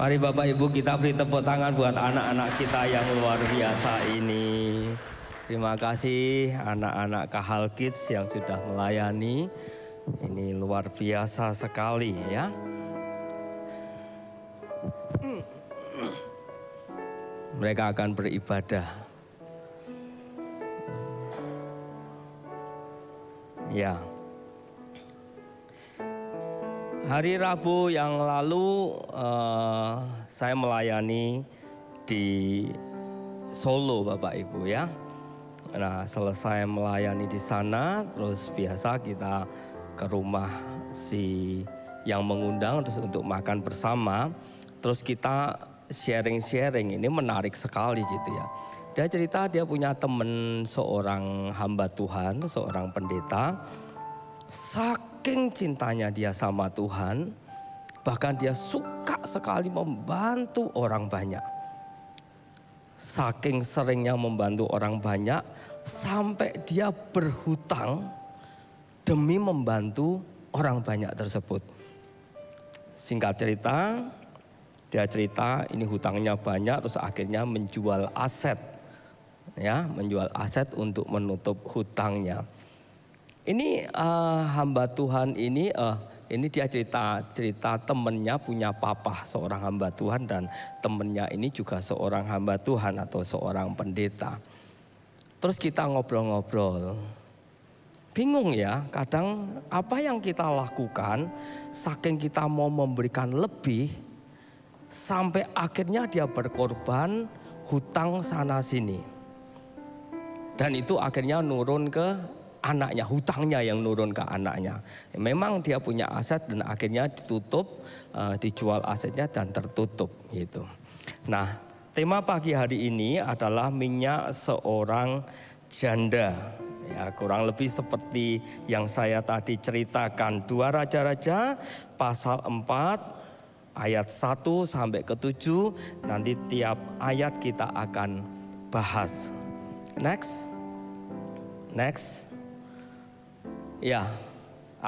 Mari Bapak Ibu kita beri tepuk tangan buat anak-anak kita yang luar biasa ini. Terima kasih anak-anak Kahal Kids yang sudah melayani. Ini luar biasa sekali ya. Mereka akan beribadah. Ya. Hari Rabu yang lalu saya melayani di Solo Bapak Ibu ya. Nah selesai melayani di sana terus biasa kita ke rumah si yang mengundang terus untuk makan bersama. Terus kita sharing-sharing, ini menarik sekali gitu ya. Dia cerita dia punya teman seorang hamba Tuhan, seorang pendeta. Saking cintanya dia sama Tuhan, bahkan dia suka sekali membantu orang banyak. Saking seringnya membantu orang banyak, sampai dia berhutang demi membantu orang banyak tersebut. Singkat cerita, dia cerita ini hutangnya banyak, terus akhirnya menjual aset, ya, menjual aset untuk menutup hutangnya. Ini hamba Tuhan ini dia cerita temennya punya papa seorang hamba Tuhan dan temennya ini juga seorang hamba Tuhan atau seorang pendeta. Terus kita ngobrol-ngobrol, bingung ya kadang apa yang kita lakukan saking kita mau memberikan lebih sampai akhirnya dia berkorban hutang sana sini. Dan itu akhirnya nurun ke anaknya, hutangnya yang nurun ke anaknya. Memang dia punya aset dan akhirnya ditutup, dijual asetnya dan tertutup gitu. Nah, tema pagi hari ini adalah minyak seorang janda. Ya, kurang lebih seperti yang saya tadi ceritakan, 2 Raja-Raja pasal 4 ayat 1 sampai ke 7. Nanti tiap ayat kita akan bahas. Next. Ya,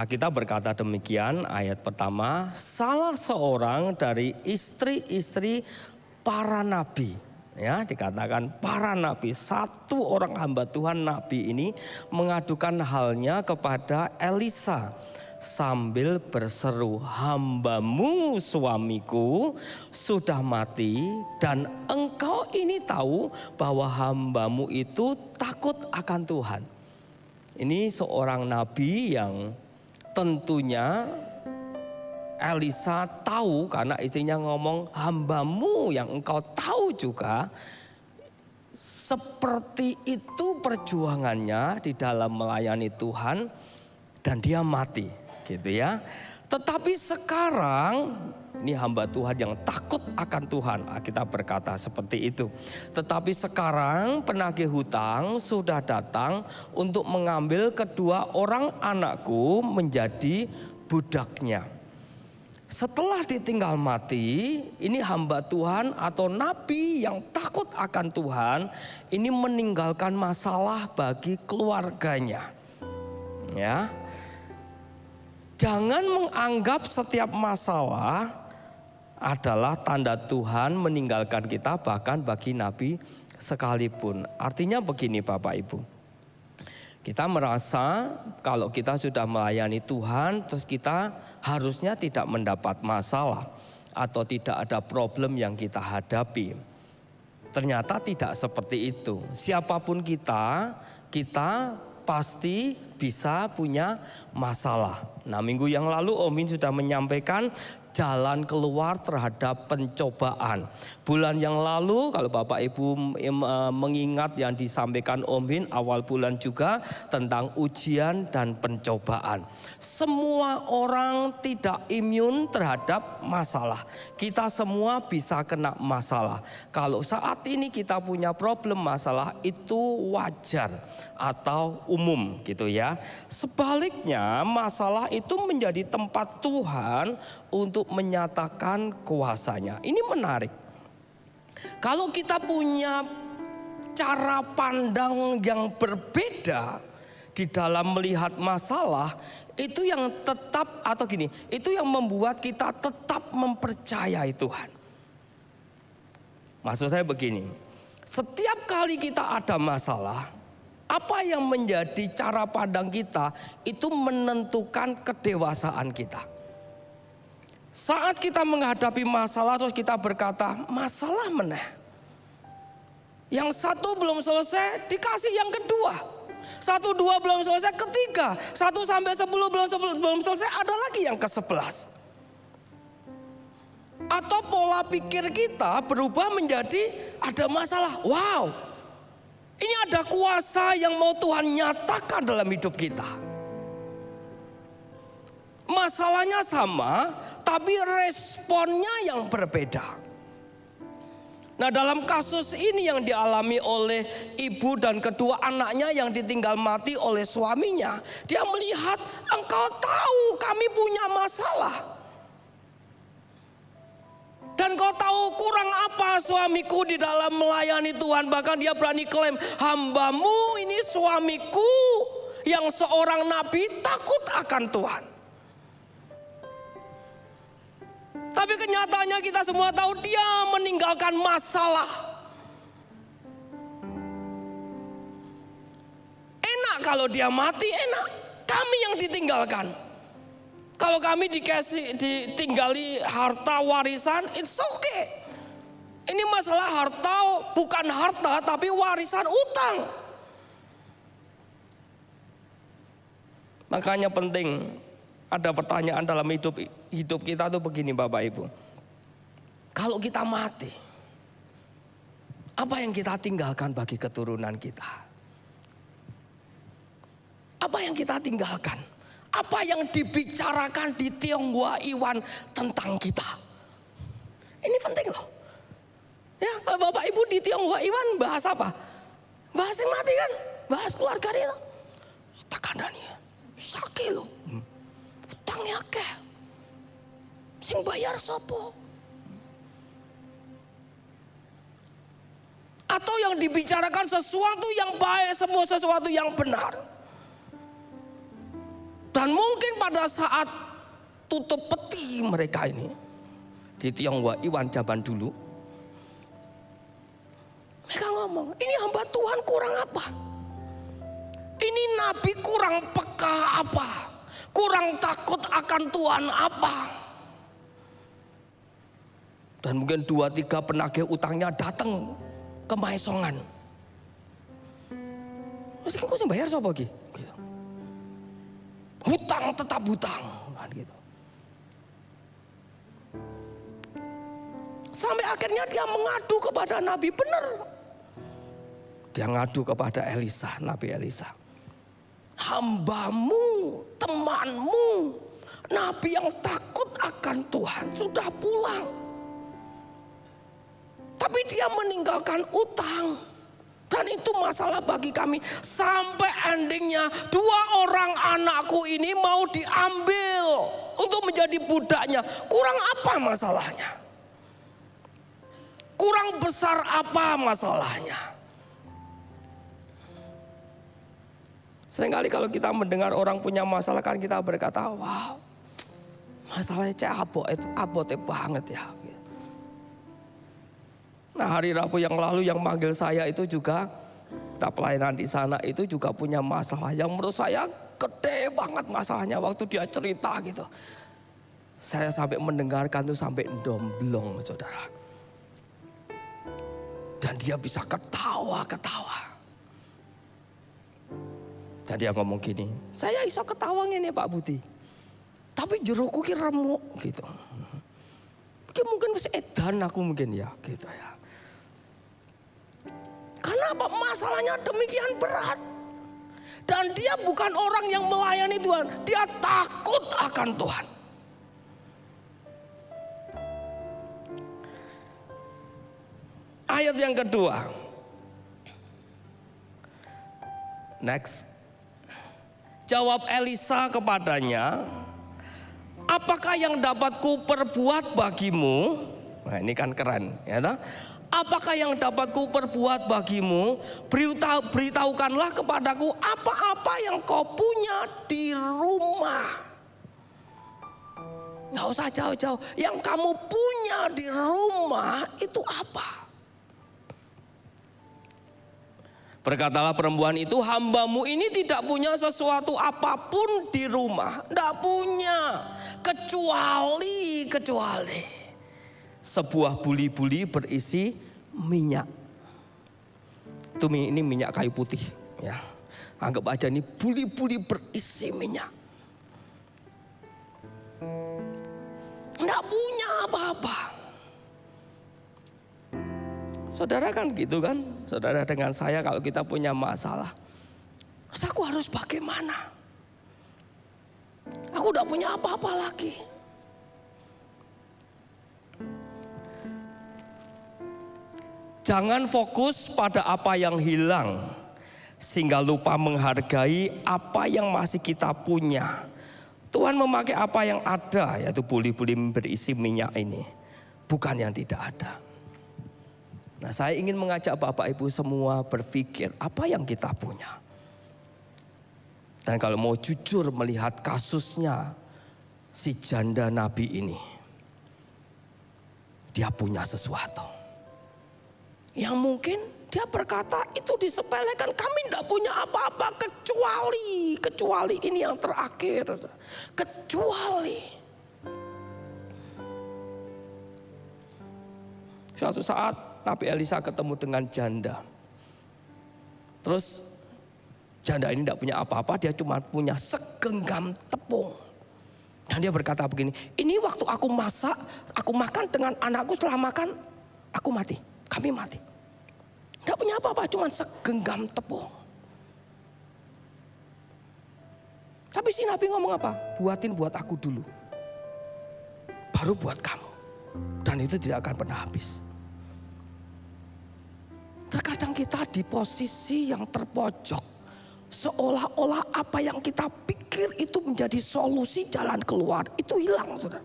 kita berkata demikian, ayat pertama, salah seorang dari istri-istri para nabi, ya dikatakan para nabi, satu orang hamba Tuhan nabi ini mengadukan halnya kepada Elisa sambil berseru, hambamu suamiku sudah mati dan engkau ini tahu bahwa hambamu itu takut akan Tuhan. Ini seorang nabi yang tentunya Elisa tahu karena istrinya ngomong hambamu yang engkau tahu juga. Seperti itu perjuangannya di dalam melayani Tuhan dan dia mati gitu ya. Tetapi sekarang ini hamba Tuhan yang takut akan Tuhan, kita berkata seperti itu. Tetapi sekarang penagih hutang sudah datang untuk mengambil kedua orang anakku menjadi budaknya. Setelah ditinggal mati, ini hamba Tuhan atau nabi yang takut akan Tuhan, ini meninggalkan masalah bagi keluarganya. Ya. Jangan menganggap setiap masalah adalah tanda Tuhan meninggalkan kita, bahkan bagi nabi sekalipun. Artinya begini Bapak Ibu, kita merasa kalau kita sudah melayani Tuhan terus kita harusnya tidak mendapat masalah atau tidak ada problem yang kita hadapi. Ternyata tidak seperti itu. Siapapun kita pasti bisa punya masalah. Nah, minggu yang lalu Om Min sudah menyampaikan jalan keluar terhadap pencobaan. Bulan yang lalu kalau Bapak Ibu mengingat yang disampaikan Om Hin awal bulan juga tentang ujian dan pencobaan. Semua orang tidak imun terhadap masalah. Kita semua bisa kena masalah. Kalau saat ini kita punya problem masalah itu wajar atau umum gitu ya. Sebaliknya masalah itu menjadi tempat Tuhan untuk menyatakan kuasanya. Ini menarik. Kalau kita punya cara pandang yang berbeda di dalam melihat masalah, itu yang tetap atau gini, itu yang membuat kita tetap mempercayai Tuhan. Maksud saya begini, setiap kali kita ada masalah, apa yang menjadi cara pandang kita itu menentukan kedewasaan kita. Saat kita menghadapi masalah terus kita berkata, masalah meneh. Yang satu belum selesai dikasih yang kedua. 1, 2 belum selesai ketiga. 1 sampai 10 belum selesai ada lagi yang ke-11. Atau pola pikir kita berubah menjadi ada masalah. Wow, ini ada kuasa yang mau Tuhan nyatakan dalam hidup kita. Masalahnya sama, tapi responnya yang berbeda. Nah, dalam kasus ini yang dialami oleh ibu dan kedua anaknya yang ditinggal mati oleh suaminya, dia melihat, engkau tahu kami punya masalah. Dan kau tahu kurang apa suamiku di dalam melayani Tuhan. Bahkan dia berani klaim, hambamu ini suamiku yang seorang nabi takut akan Tuhan. Tapi kenyataannya kita semua tahu dia meninggalkan masalah. Enak kalau dia mati, enak. Kami yang ditinggalkan. Kalau kami ditinggali harta warisan, it's okay. Ini masalah harta, bukan harta tapi warisan utang. Makanya penting ada pertanyaan dalam hidup kita tuh begini Bapak Ibu. Kalau kita mati, apa yang kita tinggalkan bagi keturunan kita? Apa yang kita tinggalkan? Apa yang dibicarakan di Tionghoa Iwan tentang kita? Ini penting loh. Ya, kalau Bapak Ibu di Tionghoa Iwan bahas apa? Bahas yang mati kan? Bahas keluarga dia. Takandani sakit loh. Utangnya akeh. Sing bayar sopo? Atau yang dibicarakan sesuatu yang baik, semua sesuatu yang benar. Dan mungkin pada saat tutup peti mereka ini di Tionghoa Iwan zaman dulu, mereka ngomong, ini hamba Tuhan kurang apa? Ini nabi kurang peka apa? Kurang takut akan Tuhan apa? Dan mungkin 2-3 penagih utangnya datang ke Maesongan. Terus kok sih bayar sapa iki? Gitu. Hutang tetap hutang, kan gitu. Sampai akhirnya dia mengadu kepada Nabi, benar. Dia ngadu kepada Elisa, Nabi Elisa. Hambamu, temanmu, Nabi yang takut akan Tuhan sudah pulang. Tapi dia meninggalkan utang. Dan itu masalah bagi kami. Sampai endingnya 2 orang anakku ini mau diambil untuk menjadi budaknya. Kurang apa masalahnya? Kurang besar apa masalahnya? Seringkali kalau kita mendengar orang punya masalah kan kita berkata, wow, masalahnya cek abote banget ya. Nah, hari Rabu yang lalu yang manggil saya itu juga, kita pelayanan di sana itu juga punya masalah yang menurut saya gede banget masalahnya waktu dia cerita gitu. Saya sampai mendengarkan tuh sampai domblong saudara. Dan dia bisa ketawa-ketawa. Dan dia ngomong gini, saya iso ketawa ngene Pak Budi. Tapi jeroku ki remuk gitu. Mungkin masih edan aku mungkin ya gitu ya. Karena apa? Masalahnya demikian berat. Dan dia bukan orang yang melayani Tuhan. Dia takut akan Tuhan. Ayat yang kedua. Next. Jawab Elisa kepadanya, apakah yang dapat ku perbuat bagimu? Nah, ini kan keren ya toh? Apakah yang dapat ku perbuat bagimu? Beritahukanlah kepadaku apa-apa yang kau punya di rumah. Gak usah jauh-jauh. Yang kamu punya di rumah itu apa? Berkatalah perempuan itu, hambamu ini tidak punya sesuatu apapun di rumah. Tidak punya. Kecuali sebuah buli-buli berisi minyak. Itu ini minyak kayu putih. Ya. Anggap aja ini buli-buli berisi minyak. Tidak punya apa-apa. Saudara kan gitu kan, saudara dengan saya kalau kita punya masalah, terus aku harus bagaimana? Aku udah punya apa-apa lagi. Jangan fokus pada apa yang hilang, sehingga lupa menghargai apa yang masih kita punya. Tuhan memakai apa yang ada, yaitu buli-buli berisi minyak ini, bukan yang tidak ada. Nah, saya ingin mengajak Bapak Ibu semua berpikir apa yang kita punya. Dan kalau mau jujur melihat kasusnya si janda nabi ini, dia punya sesuatu yang mungkin dia berkata itu disepelekan, kami tidak punya apa-apa kecuali ini yang terakhir, kecuali. Suatu saat Nabi Elisa ketemu dengan janda. Terus janda ini tidak punya apa-apa, dia cuma punya segenggam tepung. Dan dia berkata begini, ini waktu aku masak, aku makan dengan anakku, setelah makan aku mati, kami mati. Tidak punya apa-apa, cuma segenggam tepung. Tapi si Nabi ngomong apa? Buatin buat aku dulu, baru buat kamu. Dan itu tidak akan pernah habis. Terkadang kita di posisi yang terpojok, seolah-olah apa yang kita pikir itu menjadi solusi jalan keluar, itu hilang, saudara.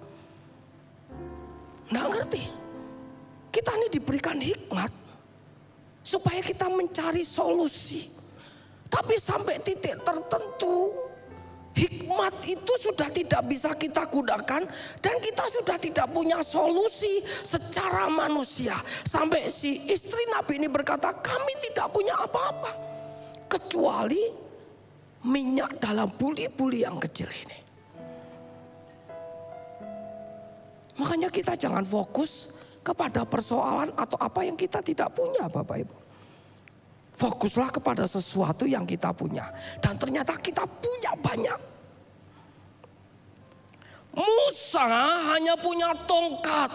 Nggak ngerti. Kita ini diberikan hikmat supaya kita mencari solusi. Tapi sampai titik tertentu, hikmat itu sudah tidak bisa kita gunakan dan kita sudah tidak punya solusi secara manusia. Sampai si istri Nabi ini berkata, kami tidak punya apa-apa kecuali minyak dalam buli-buli yang kecil ini. Makanya kita jangan fokus kepada persoalan atau apa yang kita tidak punya, Bapak Ibu. Fokuslah kepada sesuatu yang kita punya. Dan ternyata kita punya banyak. Musa hanya punya tongkat.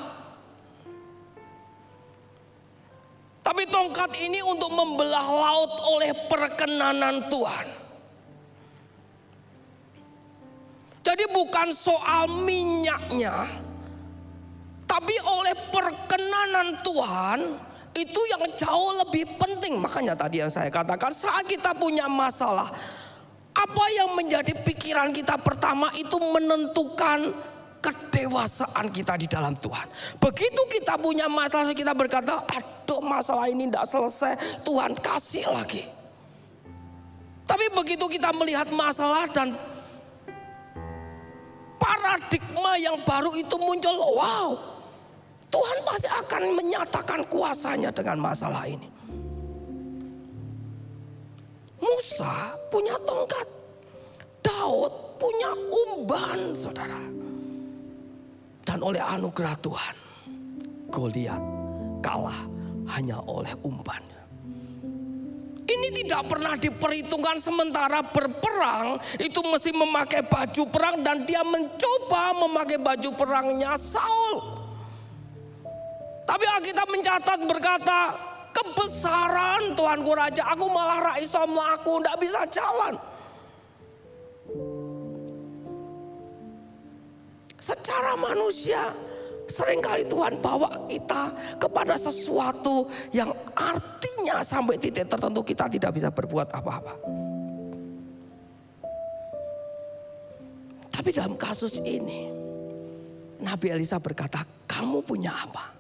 Tapi tongkat ini untuk membelah laut oleh perkenanan Tuhan. Jadi bukan soal minyaknya, tapi oleh perkenanan Tuhan. Itu yang jauh lebih penting. Makanya tadi yang saya katakan, saat kita punya masalah, apa yang menjadi pikiran kita pertama itu menentukan kedewasaan kita di dalam Tuhan. Begitu kita punya masalah, kita berkata, aduh masalah ini tidak selesai, Tuhan kasih lagi. Tapi begitu kita melihat masalah dan paradigma yang baru itu muncul, wow, Tuhan pasti akan menyatakan kuasanya dengan masalah ini. Musa punya tongkat, Daud punya umban, saudara. Dan oleh anugerah Tuhan, Goliat kalah hanya oleh umban. Ini tidak pernah diperhitungkan, sementara berperang itu mesti memakai baju perang dan dia mencoba memakai baju perangnya Saul. Tapi Alkitab mencatat berkata, kebesaran Tuanku Raja, aku malah raiso melaku, tidak bisa jalan. Secara manusia, seringkali Tuhan bawa kita kepada sesuatu yang artinya sampai titik tertentu kita tidak bisa berbuat apa-apa. Tapi dalam kasus ini, Nabi Elisa berkata, kamu punya apa?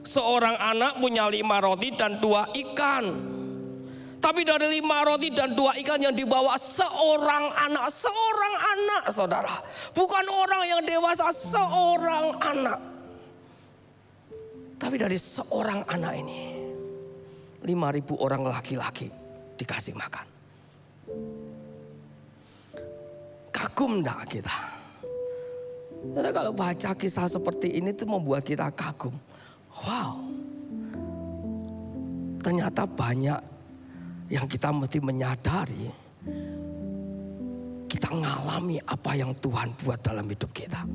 Seorang anak punya 5 roti dan 2 ikan. Tapi dari 5 roti dan 2 ikan yang dibawa seorang anak, saudara. Bukan orang yang dewasa, seorang anak. Tapi dari seorang anak ini, 5.000 orang laki-laki dikasih makan. Kagum enggak kita? Jadi kalau baca kisah seperti ini itu membuat kita kagum. Wow, ternyata banyak yang kita mesti menyadari. Kita ngalami apa yang Tuhan buat dalam hidup kita.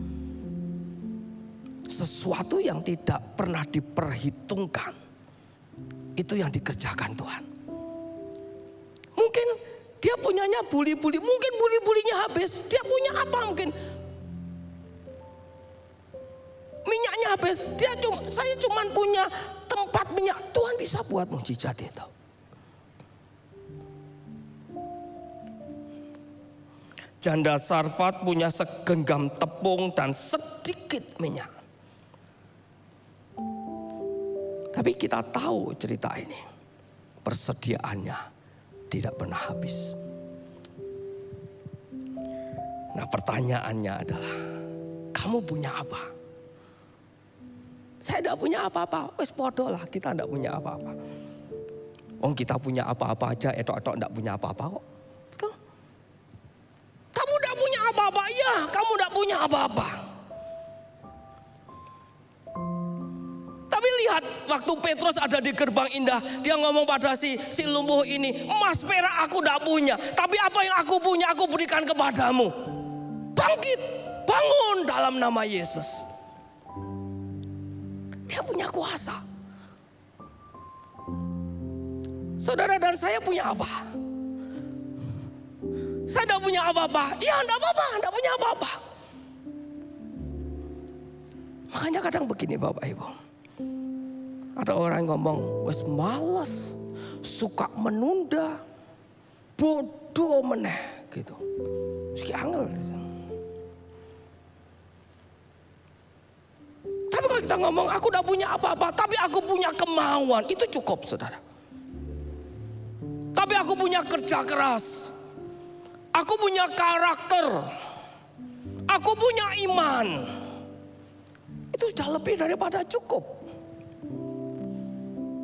Sesuatu yang tidak pernah diperhitungkan, itu yang dikerjakan Tuhan. Mungkin dia punyanya buli-buli, mungkin buli-bulinya habis. Dia punya apa mungkin? Minyaknya habis. Saya cuma punya tempat minyak. Tuhan bisa buat mujizat itu. Janda Sarfat punya segenggam tepung dan sedikit minyak. Tapi kita tahu cerita ini, persediaannya tidak pernah habis. Nah, pertanyaannya adalah, kamu punya apa? Saya tidak punya apa-apa. Wes podo lah, kita tidak punya apa-apa. Oh, kita punya apa-apa aja, etok-etok tidak punya apa-apa kok. Betul? Kamu tidak punya apa-apa, ya kamu tidak punya apa-apa. Tapi lihat, waktu Petrus ada di gerbang indah, dia ngomong pada si lumpuh ini, emas perak aku tidak punya, tapi apa yang aku punya aku berikan kepadamu. Bangkit, bangun dalam nama Yesus. Dia punya kuasa. Saudara dan saya punya apa? Saya tidak punya apa-apa. Ya tidak apa-apa, tidak punya apa-apa. Makanya kadang begini Bapak Ibu. Ada orang yang ngomong, wes malas, suka menunda, bodoh meneh gitu. Meski angel. Tapi kalau kita ngomong, aku tidak punya apa-apa, tapi aku punya kemauan, itu cukup saudara. Tapi aku punya kerja keras, aku punya karakter, aku punya iman. Itu sudah lebih daripada cukup.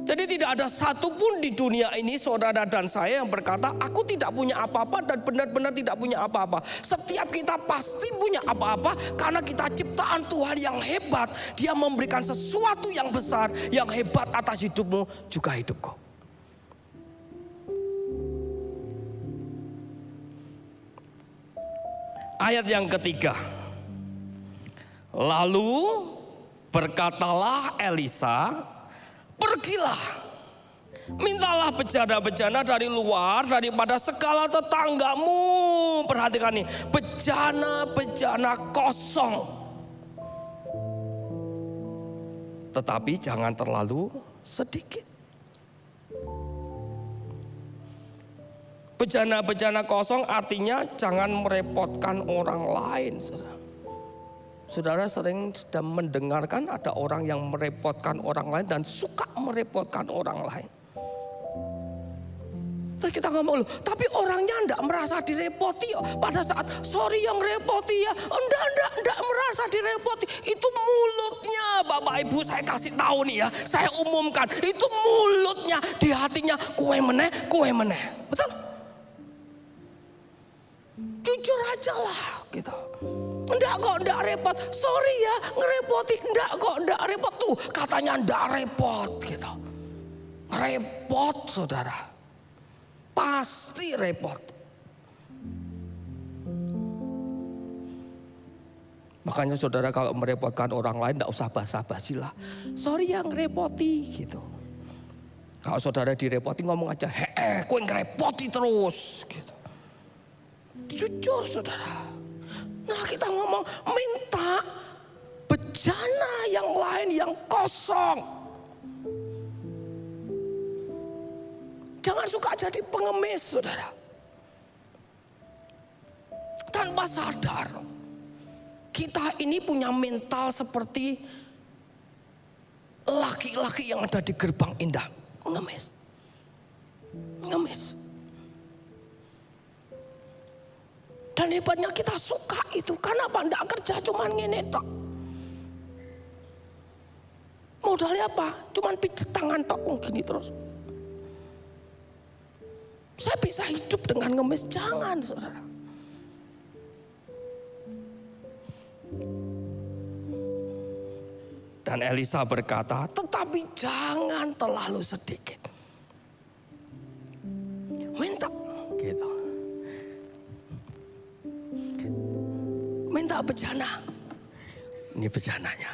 Jadi tidak ada satupun di dunia ini saudara dan saya yang berkata aku tidak punya apa-apa dan benar-benar tidak punya apa-apa. Setiap kita pasti punya apa-apa karena kita ciptaan Tuhan yang hebat. Dia memberikan sesuatu yang besar, yang hebat atas hidupmu juga hidupku. Ayat yang ketiga. Lalu berkatalah Elisa, pergilah, mintalah bejana-bejana dari luar daripada segala tetanggamu. Perhatikan nih, bejana-bejana kosong. Tetapi jangan terlalu sedikit. Bejana-bejana kosong artinya jangan merepotkan orang lain. Saudara sering sudah mendengarkan ada orang yang merepotkan orang lain dan suka merepotkan orang lain. Terus kita ngomong, loh, tapi orangnya enggak merasa direpoti pada saat sorry yang repoti ya. Enggak merasa direpoti. Itu mulutnya Bapak Ibu, saya kasih tahu nih ya, saya umumkan. Itu mulutnya, di hatinya kue meneh. Betul? Jujur aja lah gitu. Enggak kok, enggak repot. Sorry ya, ngerepoti. Enggak kok, enggak repot. Tuh katanya enggak repot gitu. Repot saudara. Pasti repot. Makanya saudara kalau merepotkan orang lain enggak usah basa-basi lah. Sorry ya ngerepoti gitu. Kalau saudara direpoti ngomong aja, kue ngerepoti terus gitu. Jujur saudara. Nah kita ngomong minta bejana yang lain yang kosong. Jangan suka jadi pengemis saudara. Tanpa sadar kita ini punya mental seperti laki-laki yang ada di gerbang indah. Ngemis. Dan hebatnya kita suka itu. Kenapa enggak kerja cuman ngene tok? Modalnya apa? Cuman pijet tangan tok gini terus. Saya bisa hidup dengan ngemis. Jangan, saudara. Dan Elisa berkata, tetapi jangan terlalu sedikit. Minta gitu. Minta bejana. Ini bejananya.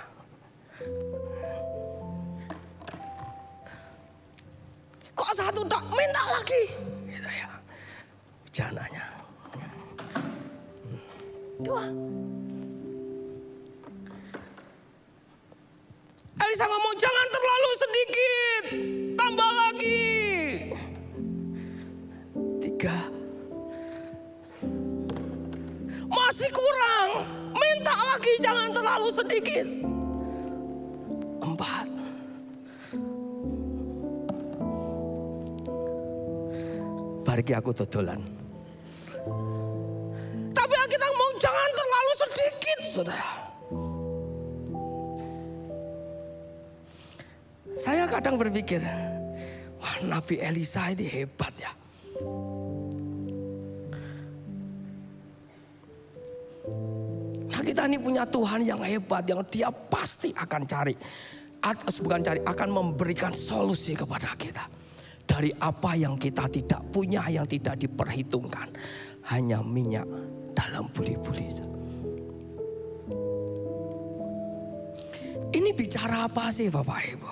Kok satu tak minta lagi? Gitu ya. Bejananya. Dua. Elisa ngomong, jangan terlalu sedikit, tambah lagi. 3. Masih kurang, minta lagi, jangan terlalu sedikit. 4. Bariki aku dodolan. Tapi kita ngomong jangan terlalu sedikit, saudara. Saya kadang berpikir, wah, Nabi Elisa ini hebat ya. Nah, kita ini punya Tuhan yang hebat, yang dia pasti akan akan memberikan solusi kepada kita. Dari apa yang kita tidak punya, yang tidak diperhitungkan. Hanya minyak dalam buli-buli. Ini bicara apa sih Bapak Ibu?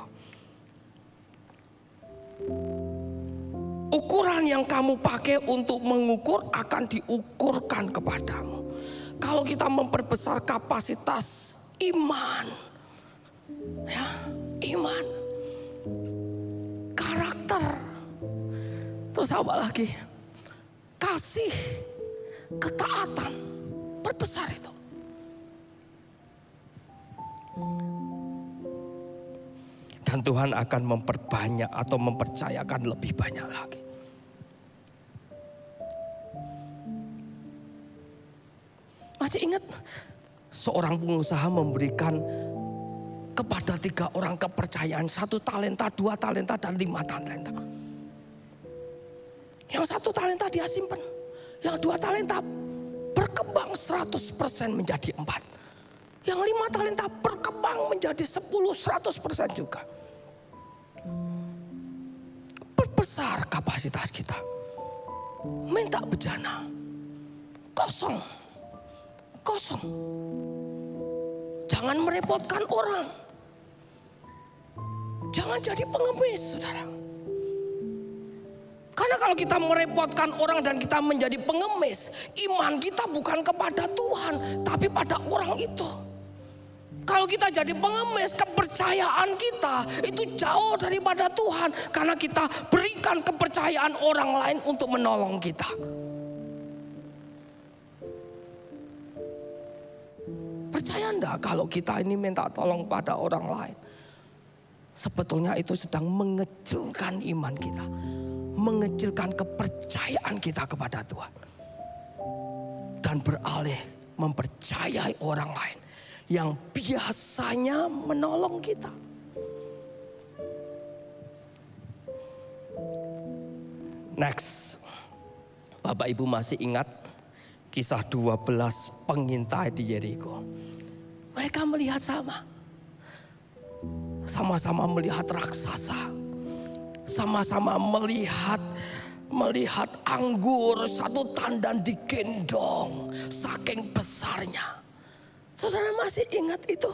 Ukuran yang kamu pakai untuk mengukur akan diukurkan kepadamu. Kalau kita memperbesar kapasitas iman, ya, iman, karakter, terus apa lagi? Kasih, ketaatan, perbesar itu. Dan Tuhan akan memperbanyak atau mempercayakan lebih banyak lagi. Masih ingat seorang pengusaha memberikan kepada 3 orang kepercayaan, 1 talenta, 2 talenta, dan 5 talenta. Yang 1 talenta dia simpan, yang 2 talenta berkembang 100% menjadi 4. Yang 5 talenta berkembang menjadi 10-100% juga. Perbesar kapasitas kita. Minta bejana. Kosong. Jangan merepotkan orang. Jangan jadi pengemis, saudara. Karena kalau kita merepotkan orang dan kita menjadi pengemis, iman kita bukan kepada Tuhan, tapi pada orang itu. Kalau kita jadi pengemis, kepercayaan kita itu jauh daripada Tuhan. Karena kita berikan kepercayaan orang lain untuk menolong kita. Percaya enggak kalau kita ini minta tolong pada orang lain? Sebetulnya itu sedang mengecilkan iman kita. Mengecilkan kepercayaan kita kepada Tuhan. Dan beralih mempercayai orang lain yang biasanya menolong kita. Next. Bapak Ibu masih ingat kisah 12 pengintai di Yeriko? Mereka melihat sama-sama melihat raksasa, sama-sama melihat anggur 1 tandan digendong, saking besarnya. Saudara masih ingat itu?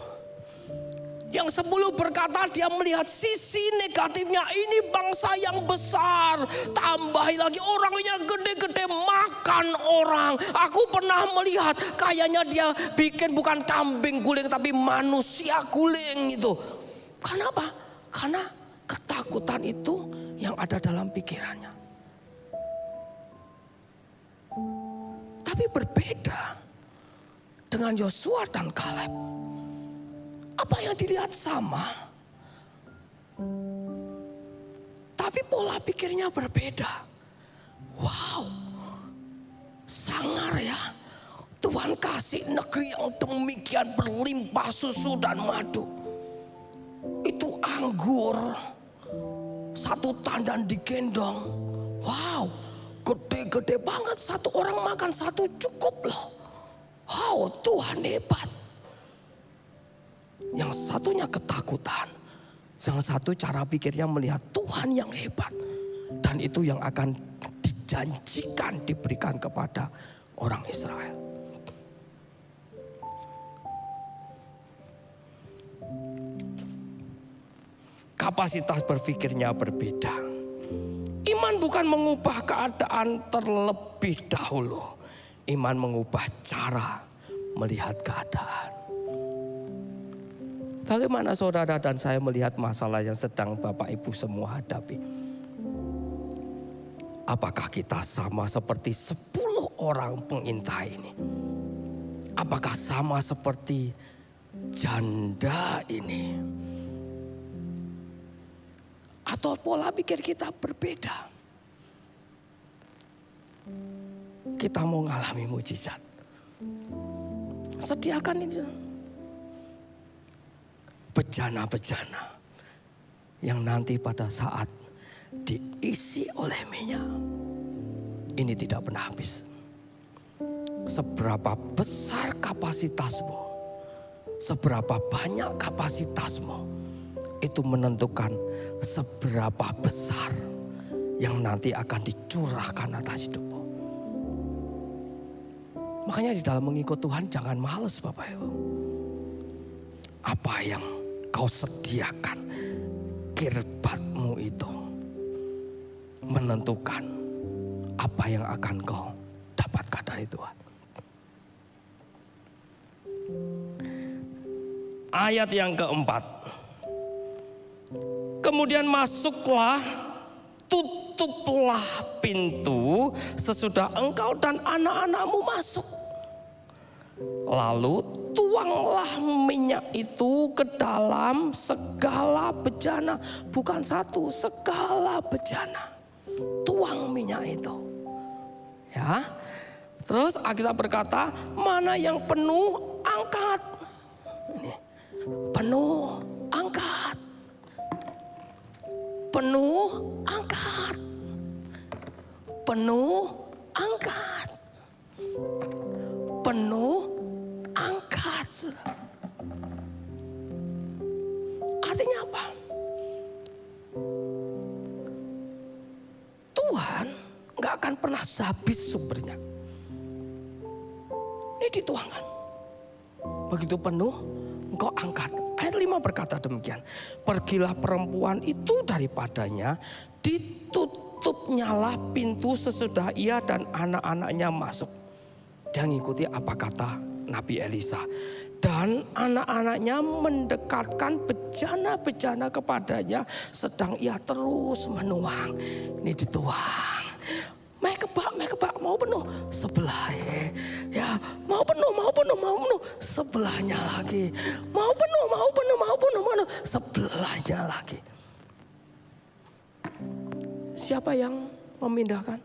Yang 10 berkata dia melihat sisi negatifnya, ini bangsa yang besar, tambahi lagi orangnya gede-gede, makan orang. Aku pernah melihat kayaknya dia bikin bukan kambing guling tapi manusia guling itu. Kenapa? Karena ketakutan itu yang ada dalam pikirannya. Tapi berbeda dengan Yosua dan Kaleb. Apa yang dilihat sama, tapi pola pikirnya berbeda. Wow, sangar ya. Tuhan kasih negeri yang demikian berlimpah susu dan madu. Itu anggur 1 tandan digendong. Wow, gede-gede banget, satu orang makan satu cukup loh. Wow, Tuhan hebat. Yang satunya ketakutan, yang satu cara pikirnya melihat Tuhan yang hebat. Dan itu yang akan dijanjikan diberikan kepada orang Israel. Kapasitas berpikirnya berbeda. Iman bukan mengubah keadaan terlebih dahulu. Iman mengubah cara melihat keadaan. Bagaimana saudara dan saya melihat masalah yang sedang Bapak Ibu semua hadapi? Apakah kita sama seperti 10 orang pengintai ini? Apakah sama seperti janda ini? Atau pola pikir kita berbeda? Kita mau mengalami mujizat. Sediakan itu. Bejana-bejana yang nanti pada saat diisi oleh minyak, ini tidak pernah habis. Seberapa besar kapasitasmu, seberapa banyak kapasitasmu, itu menentukan seberapa besar yang nanti akan dicurahkan atas hidupmu. Makanya di dalam mengikut Tuhan jangan males Bapak Ibu. Apa yang kau sediakan, kirbatmu itu menentukan apa yang akan kau dapatkan dari Tuhan. Ayat yang keempat. Kemudian masuklah, tutuplah pintu sesudah engkau dan anak-anakmu masuk. Lalu tuanglah minyak itu ke dalam segala bejana. Bukan satu, segala bejana. Tuang minyak itu. Ya. Terus Alkitab berkata, mana yang penuh angkat. Ini. Penuh angkat. Penuh angkat. Penuh angkat. Penuh angkat. Artinya apa? Tuhan gak akan pernah habis sumbernya. Ini dituangkan. Begitu penuh, engkau angkat. Ayat 5 berkata demikian. Pergilah perempuan itu daripadanya, ditutupnyalah pintu sesudah ia dan anak-anaknya masuk. Dia ngikuti apa kata Nabi Elisa. Dan anak-anaknya mendekatkan bejana-bejana kepadanya, sedang ia terus menuang. Ini dituang. Mekebak, mau penuh. Sebelah ya, mau penuh. Sebelahnya lagi. Mau penuh. Sebelahnya lagi. Siapa yang memindahkan?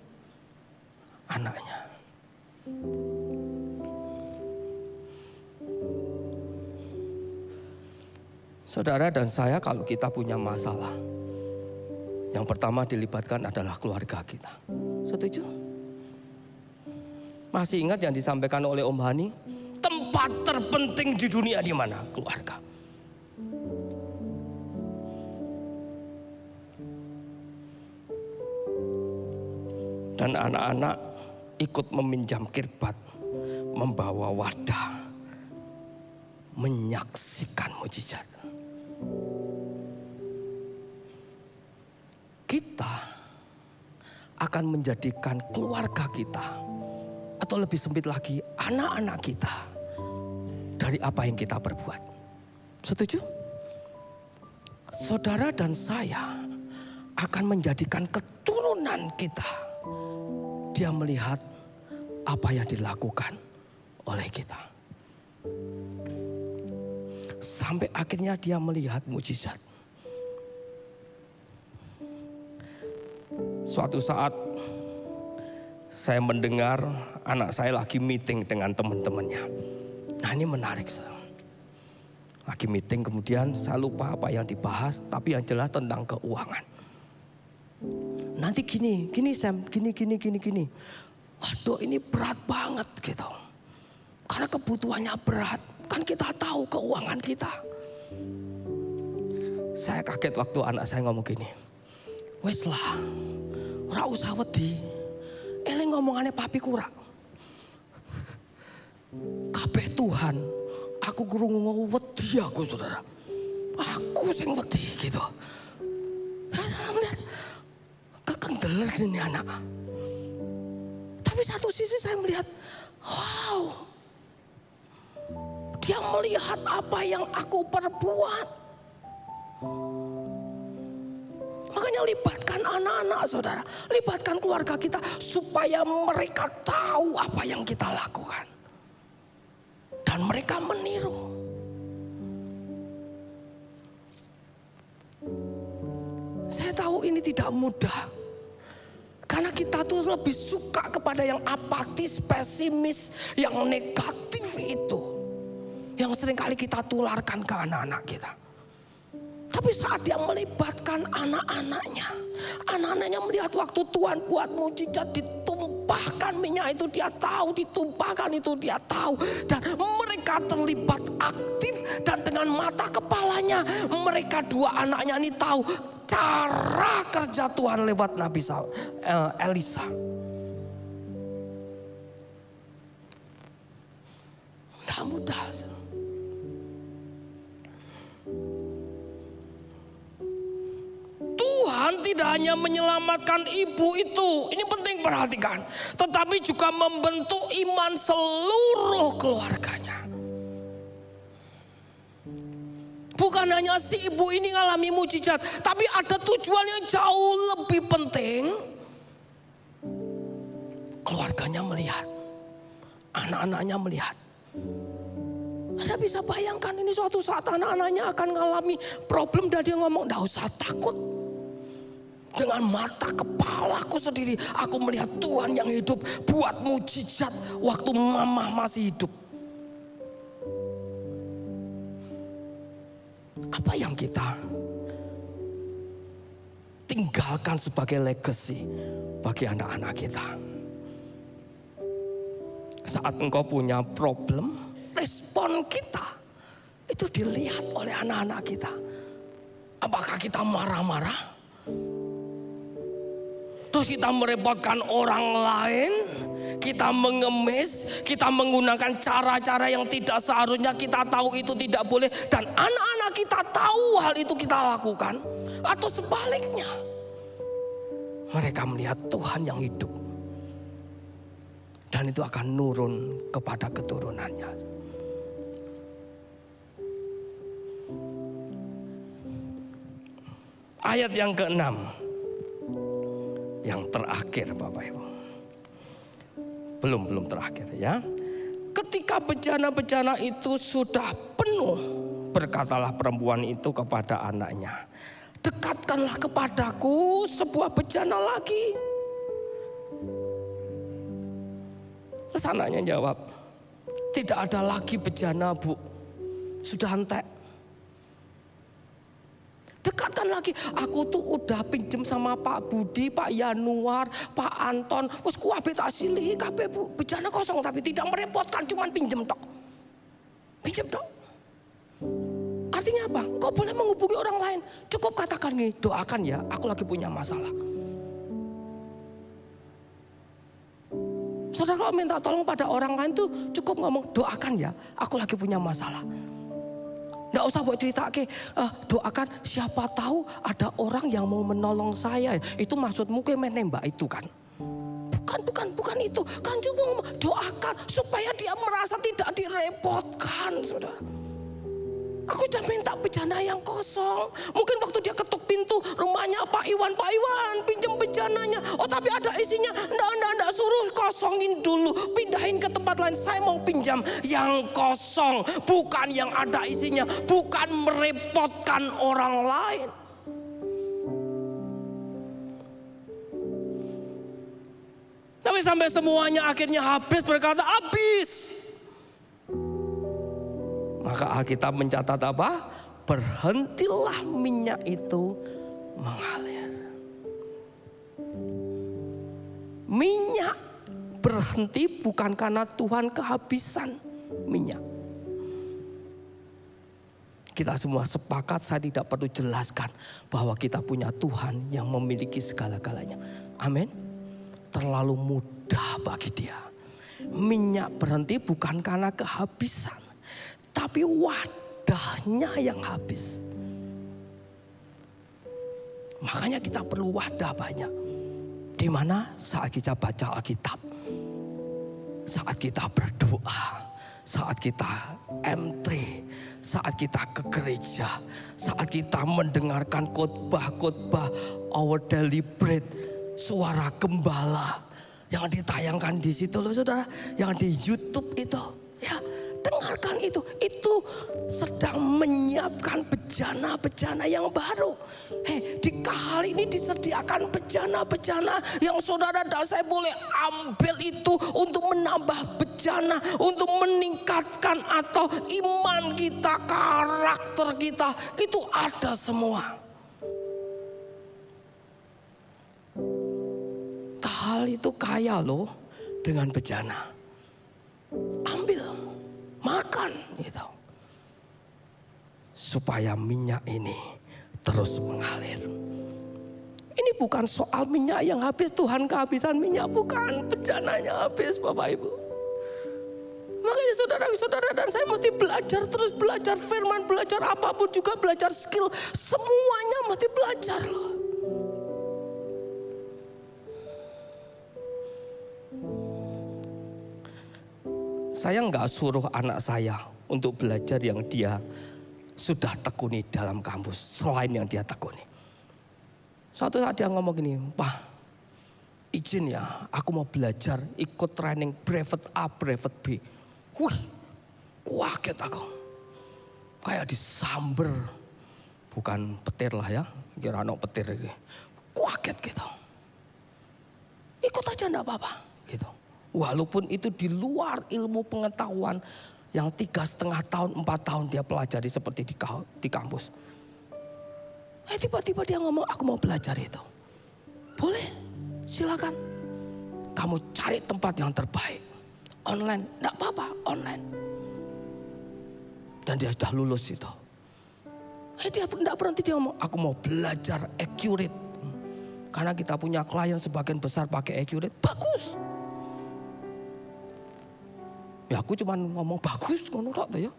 Anaknya. Saudara dan saya kalau kita punya masalah, yang pertama dilibatkan adalah keluarga kita. Setuju? Masih ingat yang disampaikan oleh Om Hani? Tempat terpenting di dunia di mana? Keluarga. Dan anak-anak ikut meminjam kirbat, membawa wadah, menyaksikan mujizat. Kita akan menjadikan keluarga kita, atau lebih sempit lagi anak-anak kita, dari apa yang kita perbuat. Setuju? Saudara dan saya akan menjadikan keturunan kita, dia melihat apa yang dilakukan oleh kita. Sampai akhirnya dia melihat mujizat. Suatu saat saya mendengar anak saya lagi meeting dengan teman-temannya. Nah ini menarik. Lagi meeting kemudian saya lupa apa yang dibahas. Tapi yang jelas tentang keuangan. nanti gini Sam, gini. Waduh, ini berat banget gitu. Karena kebutuhannya berat. Kan kita tahu keuangan kita. Saya kaget waktu anak saya ngomong gini. Wes lah, ora usah wedi. Eling ngomongane papi kurak. Kabeh Tuhan, aku krungu wedi aku, saudara. Aku sing wedi gitu. Lihat, kekendelan ini anak. Tapi satu sisi saya melihat, wow, dia melihat apa yang aku perbuat. Makanya libatkan anak-anak, saudara, libatkan keluarga kita supaya mereka tahu apa yang kita lakukan. Dan mereka meniru. Saya tahu ini tidak mudah. Karena kita tuh lebih suka kepada yang apatis, pesimis, yang negatif itu. Yang seringkali kita tularkan ke anak-anak kita. Tapi saat dia melibatkan anak-anaknya. Anak-anaknya melihat waktu Tuhan buat mujizat, ditumpahkan minyak itu dia tahu, ditumpahkan itu dia tahu. Dan mereka terlibat aktif dan dengan mata kepalanya mereka dua anaknya ini tahu cara kerja Tuhan lewat Nabi Elisa. Tidak mudah. Tuhan tidak hanya menyelamatkan ibu itu, ini penting perhatikan, tetapi juga membentuk iman seluruh keluarganya. Bukan hanya si ibu ini ngalami mujizat, tapi ada tujuan yang jauh lebih penting. Keluarganya melihat, anak-anaknya melihat. Anda bisa bayangkan ini suatu saat anak-anaknya akan mengalami problem dan dia ngomong, "Nggak usah takut. Dengan mata kepalaku sendiri aku melihat Tuhan yang hidup buat mujizat waktu mama masih hidup." Apa yang kita tinggalkan sebagai legacy bagi anak-anak kita? Saat engkau punya problem, respon kita itu dilihat oleh anak-anak kita. Apakah kita marah-marah? Terus kita merepotkan orang lain, kita mengemis, kita menggunakan cara-cara yang tidak seharusnya kita tahu itu tidak boleh. Dan anak-anak kita tahu hal itu kita lakukan. Atau sebaliknya, mereka melihat Tuhan yang hidup. Dan itu akan nurun kepada keturunannya. Ayat yang ke-6. Yang terakhir Bapak Ibu. Belum terakhir ya. Ketika bejana-bejana itu sudah penuh, berkatalah perempuan itu kepada anaknya, "Dekatkanlah kepadaku sebuah bejana lagi." Terus anaknya jawab, "Tidak ada lagi bejana, Bu. Sudah entek." Dekatkan lagi, aku tuh udah pinjem sama Pak Budi, Pak Yanuar, Pak Anton. Wes kuabe tak silih kabeh Bu, bejana kosong tapi tidak merepotkan, cuman pinjem tok. Pinjem tok. Artinya apa? Kau boleh menghubungi orang lain. Cukup katakan nih, doakan ya, aku lagi punya masalah. Saudara kalau minta tolong pada orang lain tuh cukup ngomong, doakan ya, aku lagi punya masalah. Nggak usah buat cerita doakan, siapa tahu ada orang yang mau menolong saya. Itu maksudmu kayak menembak itu kan? Bukan itu. Kan juga ngomong, doakan supaya dia merasa tidak direpotkan, saudara. Aku udah minta bejana yang kosong. Mungkin waktu dia ketuk pintu rumahnya Pak Iwan, pinjam bejananya. Oh tapi ada isinya. Nggak, suruh kosongin dulu. Pindahin ke tempat lain. Saya mau pinjam yang kosong. Bukan yang ada isinya. Bukan merepotkan orang lain. Tapi sampai semuanya akhirnya habis, berkata habis. Maka Alkitab mencatat apa? Berhentilah minyak itu mengalir. Minyak berhenti bukan karena Tuhan kehabisan minyak. Kita semua sepakat, saya tidak perlu jelaskan bahwa kita punya Tuhan yang memiliki segala-galanya. Amin. Terlalu mudah bagi dia. Minyak berhenti bukan karena kehabisan, tapi wadahnya yang habis. Makanya kita perlu wadah banyak. Di mana saat kita baca Alkitab, saat kita berdoa, saat kita M3, saat kita ke gereja, saat kita mendengarkan khotbah-khotbah Our Daily Bread, suara gembala yang ditayangkan di situ loh saudara, yang di YouTube itu, ya dengarkan itu sedang menyiapkan bejana-bejana yang baru. Di kahal ini disediakan bejana-bejana yang saudara dan saya boleh ambil itu untuk menambah bejana, untuk meningkatkan atau iman kita, karakter kita, itu ada semua. Kahal itu kaya loh dengan bejana. Ambil, makan gitu. Supaya minyak ini terus mengalir. Ini bukan soal minyak yang habis, Tuhan kehabisan minyak, bukan, bejananya habis Bapak Ibu. Makanya saudara-saudara dan saya mesti belajar, terus belajar firman, belajar apapun juga, belajar skill, semuanya mesti belajar loh. Saya nggak suruh anak saya untuk belajar yang dia sudah tekuni dalam kampus, selain yang dia tekuni. Suatu saat dia ngomong gini, "Pak, izin ya, aku mau belajar ikut training brevet A, brevet B." Wih, kaget aku. Kayak disamber, bukan petir lah ya, kira anak petir ini. Kaget gitu. Ikut aja enggak apa-apa gitu. Walaupun itu di luar ilmu pengetahuan yang 3,5 tahun, 4 tahun dia pelajari seperti di kampus. Tiba-tiba dia ngomong, aku mau belajar itu. Boleh, silakan. Kamu cari tempat yang terbaik. Online, enggak apa-apa, online. Dan dia sudah lulus itu. Dia enggak berhenti, dia ngomong, aku mau belajar accurate. Karena kita punya klien sebagian besar pakai accurate, bagus. Ya aku cuma ngomong bagus, ngono tok ya.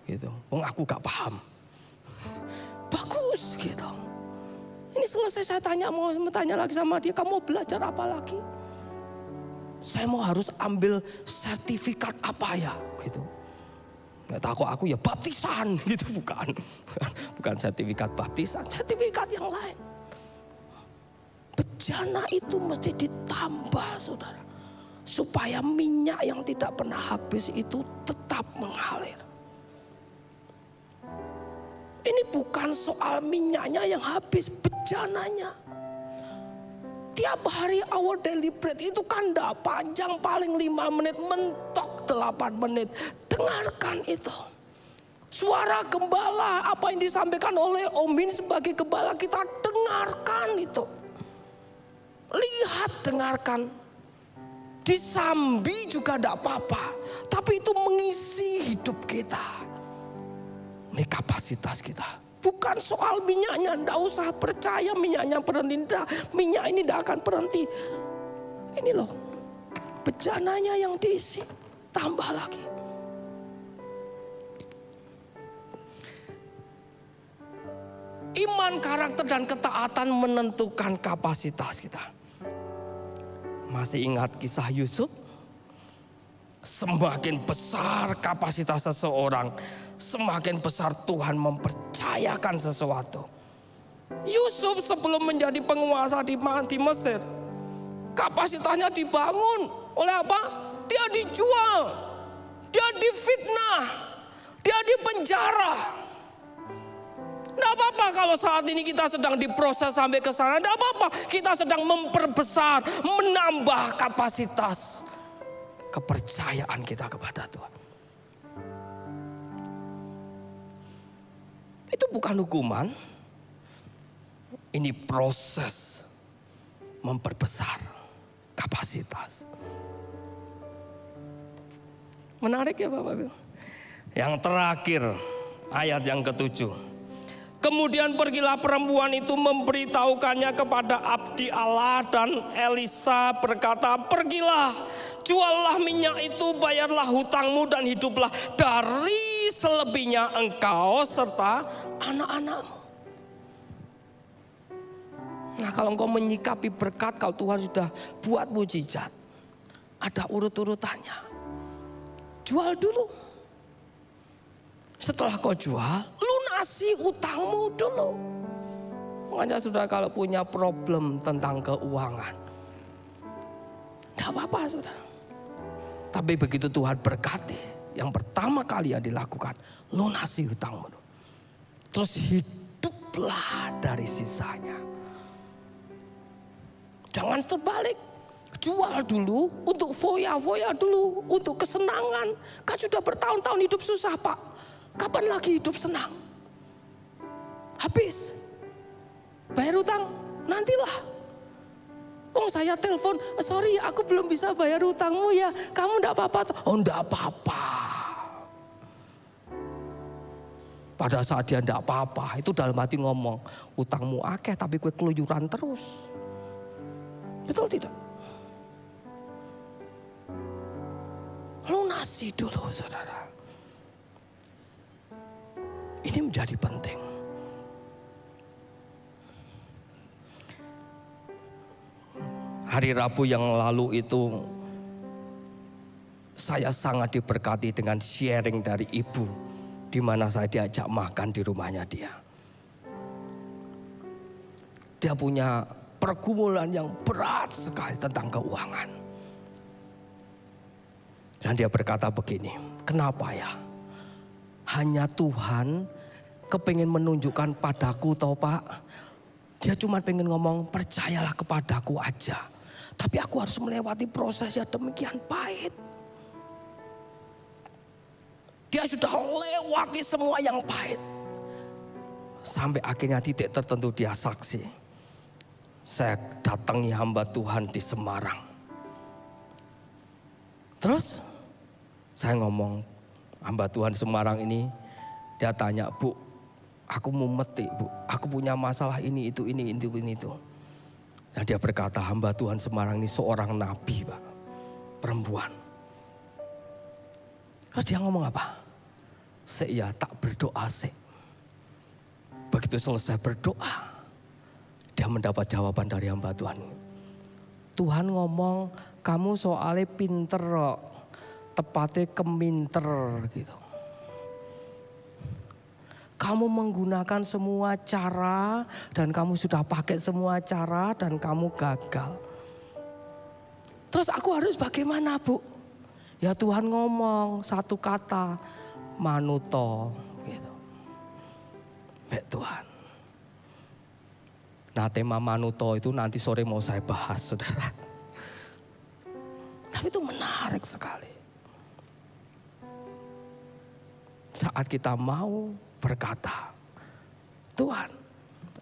Gitu. Wong aku gak paham. Bagus gitu. Ini selesai saya tanya, mau tanya lagi sama dia, kamu mau belajar apa lagi? Saya mau harus ambil sertifikat apa ya gitu. Nggak tahu aku ya baptisan gitu, bukan sertifikat baptisan, sertifikat yang lain. Bejana itu mesti ditambah saudara. Supaya minyak yang tidak pernah habis itu tetap mengalir. Ini bukan soal minyaknya yang habis, bejananya. Tiap hari Our Daily Bread itu kan tidak panjang, paling 5 menit, mentok 8 menit. Dengarkan itu. Suara gembala, apa yang disampaikan oleh Omin sebagai gembala, kita dengarkan itu. Lihat, dengarkan. Disambi juga tidak apa-apa, tapi itu mengisi hidup kita. Ini kapasitas kita. Bukan soal minyaknya, tidak usah percaya minyaknya berhenti. Minyak ini tidak akan berhenti. Ini loh, bejananya yang diisi, tambah lagi. Iman, karakter, dan ketaatan menentukan kapasitas kita. Masih ingat kisah Yusuf? Semakin besar kapasitas seseorang, semakin besar Tuhan mempercayakan sesuatu. Yusuf sebelum menjadi penguasa di Mesir, kapasitasnya dibangun oleh apa? Dia dijual, dia difitnah, dia dipenjara. Tidak apa-apa kalau saat ini kita sedang diproses sampai ke sana. Tidak apa-apa, kita sedang memperbesar, menambah kapasitas kepercayaan kita kepada Tuhan. Itu bukan hukuman. Ini proses memperbesar kapasitas. Menarik ya Bapak Ibu. Yang terakhir, ayat yang ke-7. Kemudian pergilah perempuan itu memberitahukannya kepada abdi Allah, dan Elisa berkata, pergilah, juallah minyak itu, bayarlah hutangmu dan hiduplah, dari selebihnya engkau serta anak-anakmu. Nah, kalau engkau menyikapi berkat, kalau Tuhan sudah buat mujizat, ada urut-urutannya. Jual dulu. Setelah kau jual, lunasi utangmu dulu. Makanya saudara kalau punya problem tentang keuangan, tidak apa-apa saudara. Tapi begitu Tuhan berkati, yang pertama kali yang dilakukan, lunasi hutangmu. Terus hiduplah dari sisanya. Jangan terbalik. Jual dulu untuk foya-foya dulu, untuk kesenangan. Kan sudah bertahun-tahun hidup susah Pak. Kapan lagi hidup senang? Habis. Bayar utang, nantilah. Oh saya telepon, sorry aku belum bisa bayar utangmu ya. Kamu enggak apa-apa. Oh enggak apa-apa. Pada saat dia enggak apa-apa, itu dalam hati ngomong, utangmu akeh tapi kue keluyuran terus. Betul tidak? Lunasi dulu saudara. Ini menjadi penting. Hari Rabu yang lalu itu saya sangat diberkati dengan sharing dari ibu, di mana saya diajak makan di rumahnya dia. Dia punya pergumulan yang berat sekali tentang keuangan. Dan dia berkata begini, kenapa ya? Hanya Tuhan kepingin menunjukkan padaku toh Pak. Dia cuma pengen ngomong percayalah kepadaku aja. Tapi aku harus melewati proses yang demikian pahit. Dia sudah lewati semua yang pahit. Sampai akhirnya titik tertentu dia saksi. Saya datangi hamba Tuhan di Semarang. Terus saya ngomong, hamba Tuhan Semarang ini, dia tanya, Bu, aku mau metik Bu, aku punya masalah ini, itu. Dan dia berkata, hamba Tuhan Semarang ini seorang nabi Pak, perempuan. Terus dia ngomong apa? Saya tak berdoa sih. Begitu selesai berdoa, dia mendapat jawaban dari hamba Tuhan. Tuhan ngomong, kamu soalnya pinter kok, tepatnya keminter gitu. Kamu menggunakan semua cara dan kamu sudah pakai semua cara dan kamu gagal. Terus aku harus bagaimana Bu? Ya Tuhan ngomong satu kata, manuto gitu. Baik Tuhan. Nah tema manuto itu nanti sore mau saya bahas saudara. Tapi itu menarik sekali. Saat kita mau berkata, Tuhan,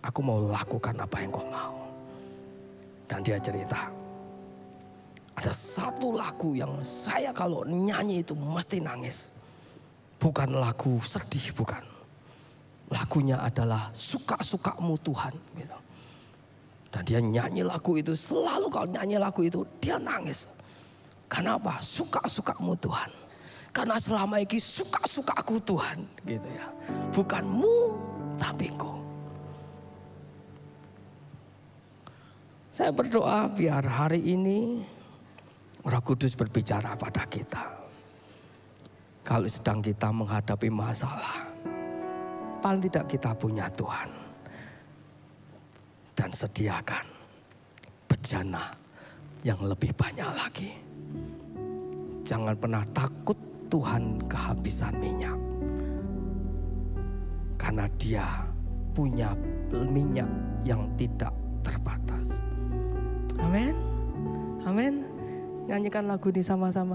aku mau lakukan apa yang kau mau. Dan dia cerita, ada satu lagu yang saya kalau nyanyi itu mesti nangis. Bukan lagu sedih, bukan. Lagunya adalah suka-sukamu Tuhan. Gitu. Dan dia nyanyi lagu itu, selalu kalau nyanyi lagu itu dia nangis. Kenapa? Suka-sukamu Tuhan. Karena selama ini suka-sukaku Tuhan. Gitu ya. Bukanmu, tapi ku. Saya berdoa biar hari ini Roh Kudus berbicara pada kita. Kalau sedang kita menghadapi masalah, paling tidak kita punya Tuhan. Dan sediakan bejana yang lebih banyak lagi. Jangan pernah takut Tuhan kehabisan minyak. Karena dia punya minyak yang tidak terbatas. Amin. Amin. Nyanyikan lagu ini sama-sama.